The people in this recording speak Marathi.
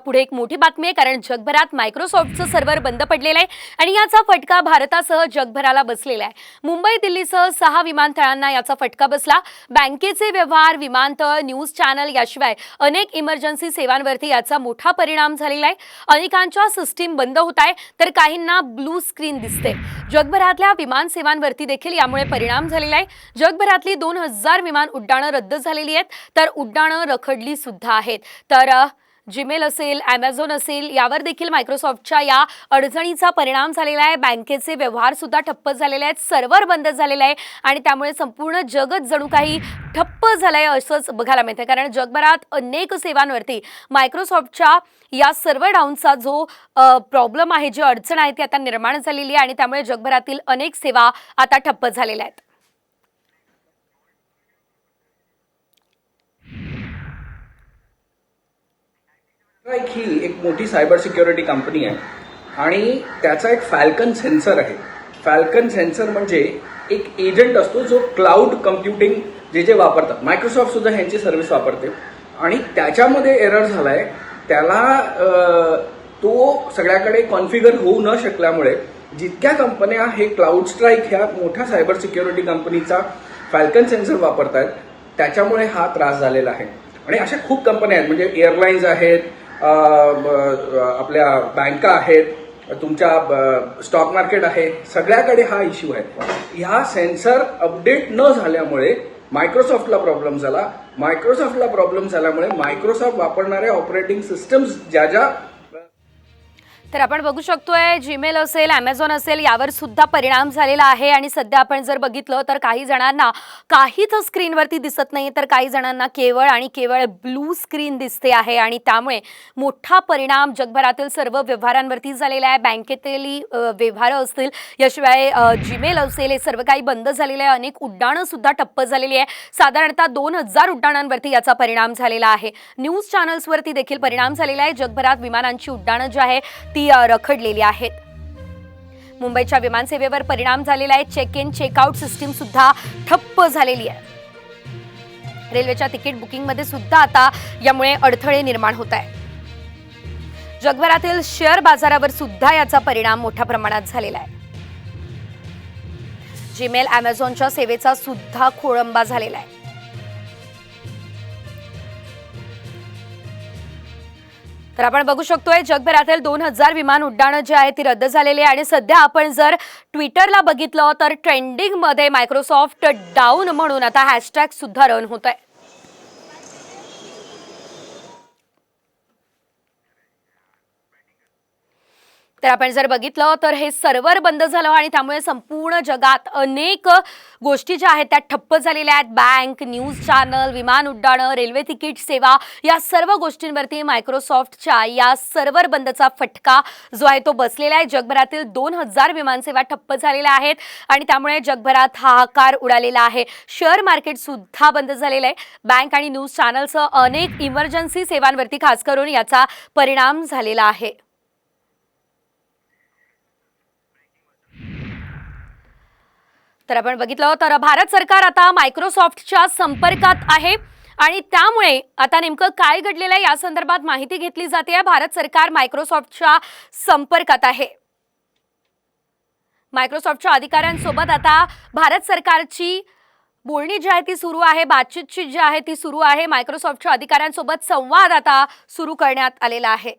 पुढे एक मोठी बातमी आहे, कारण जगभरात मायक्रोसॉफ्टचं सर्व्हर बंद पडलेलं आहे आणि याचा फटका भारतासह जगभराला बसलेला आहे। मुंबई दिल्लीसह 6 विमानतळांना याचा फटका बसला। बँकेचे व्यवहार, विमानतळ, न्यूज चॅनल याशिवाय अनेक इमर्जन्सी सेवांवरती याचा मोठा परिणाम झालेला आहे। अनेकांच्या सिस्टीम बंद होत आहे, तर काहींना ब्लू स्क्रीन दिसते। जगभरातल्या विमान सेवांवरती देखील यामुळे परिणाम झालेला आहे। जगभरातली 2000 विमान उड्डाणं रद्द झालेली आहेत, तर उड्डाणं रखडली सुद्धा आहेत। तर जीमेल असेल, Amazon असेल, यावर देखील मायक्रोसॉफ्टच्या या अडचणीचा परिणाम झालेला आहे। बँकेचे व्यवहार सुद्धा ठप्प झालेले आहेत, सर्व्हर बंद झालेले आहे आणि त्यामुळे संपूर्ण जगच जणू काही ठप्प झालंय असंच बघायला मिळतं। कारण जगभरात अनेक सेवांवरती मायक्रोसॉफ्टच्या या सर्व्हर डाऊनचा जो प्रॉब्लेम आहे, जी अडचण आहे ती आता निर्माण झालेली आहे आणि त्यामुळे जगभरातील अनेक सेवा आता ठप्प झालेल्या आहेत। ही एक मोठी सायबर सिक्युरिटी कंपनी आहे आणि त्याचा एक फॅल्कन सेन्सर आहे। फॅल्कन सेन्सर म्हणजे एक एजंट असतो जो क्लाउड कम्प्युटिंग जे वापरतात, मायक्रोसॉफ्ट सुद्धा ह्यांची सर्व्हिस वापरते आणि त्याच्यामध्ये एरर झालाय। त्याला तो सगळ्याकडे कॉन्फिगर होऊ न शकल्यामुळे जितक्या कंपन्या हे क्लाउड स्ट्राईक ह्या मोठ्या सायबर सिक्युरिटी कंपनीचा फॅल्कन सेन्सर वापरतायत, त्याच्यामुळे हा त्रास झालेला आहे। आणि अशा खूप कंपन्या आहेत, म्हणजे एअरलाईन्स आहेत, आपल्या बँका आहेत, तुमच्या स्टॉक मार्केट आहे, सगळ्याकडे हा इश्यू आहे। ह्या सेन्सर अपडेट न झाल्यामुळे मायक्रोसॉफ्टला प्रॉब्लेम झाला। मायक्रोसॉफ्टला प्रॉब्लेम झाल्यामुळे मायक्रोसॉफ्ट वापरणारे ऑपरेटिंग सिस्टम्स ज्या तर आपण बघू शकतोय, जीमेल असेल, Amazon असेल, यावर सुद्धा परिणाम झालेला आहे आणि सध्या आपण जर बघितलं तर काही जणांना काहीच स्क्रीनवरती दिसत नाही, तर काही जणांना केवळ आणि केवळ ब्लू स्क्रीन दिसते आहे आणि त्यामुळे मोठा परिणाम जगभरातील सर्व व्यवहारांवरती झालेला आहे। बँकेतील व्यवहार असतील, याशिवाय जीमेल असेल, हे सर्व काही बंद झालेलं आहे। अनेक उड्डाणं सुद्धा ठप्प झालेली आहे। साधारणतः 2000 उड्डाणांवरती याचा परिणाम झालेला आहे। न्यूज चॅनल्सवरती देखील परिणाम झालेला आहे। जगभरात विमानांची उड्डाणं जी आहे ती रखडलेली आहेत। मुंबईच्या विमानसेवेवर परिणाम झालेला आहे। चेक इन चेकआउट सिस्टीम सुद्धा ठप्प झालेली आहे। रेल्वेच्या तिकीट बुकिंग मध्ये सुद्धा आता यामुळे अडथळे निर्माण होत आहे। जगभरातील शेअर बाजारावर सुद्धा याचा परिणाम मोठ्या प्रमाणात झालेला आहे। जीमेल, Amazonच्या सेवेचा सुद्धा खोळंबा झालेला आहे। तर आपण बघू शकतोय, जगभरातील 2000 विमान उड्डाणं जी आहेत ती रद्द झालेली आहे आणि सध्या आपण जर ट्विटरला बघितलं तर ट्रेंडिंग मध्ये मायक्रोसॉफ्ट डाऊन म्हणून आता हॅशटॅग सुद्धा रन होत आहे। तर आपण जर बघितलं तर हे सर्व्हर बंद झालं आणि त्यामुळे संपूर्ण जगात अनेक गोष्टी ज्या आहेत त्या ठप्प झालेल्या आहेत। बँक, न्यूज चॅनल, विमान उड्डाणं, रेल्वे तिकीट सेवा, या सर्व गोष्टींवरती मायक्रोसॉफ्टच्या या सर्व्हर बंदचा फटका जो आहे तो बसलेला आहे। जगभरातील 2000 विमानसेवा ठप्प झालेल्या आहेत आणि त्यामुळे जगभरात हाहाकार उडालेला आहे। शेअर मार्केट सुद्धा बंद झालेलं आहे। बँक आणि न्यूज चॅनलसह अनेक इमर्जन्सी सेवांवरती खास करून याचा परिणाम झालेला आहे। तर आपण बघितलं तर भारत सरकार आता मायक्रोसॉफ्टच्या संपर्कात आहे आणि त्यामुळे आता नेमकं काय घडलेलं आहे या संदर्भात माहिती घेतली जाते। भारत सरकार मायक्रोसॉफ्टच्या संपर्कात आहे। मायक्रोसॉफ्टच्या अधिकाऱ्यांसोबत आता भारत सरकारची बोलणी जी आहे ती सुरू आहे, बातचीत जी आहे ती सुरू आहे। मायक्रोसॉफ्टच्या अधिकाऱ्यांसोबत संवाद आता सुरू करण्यात आलेला आहे।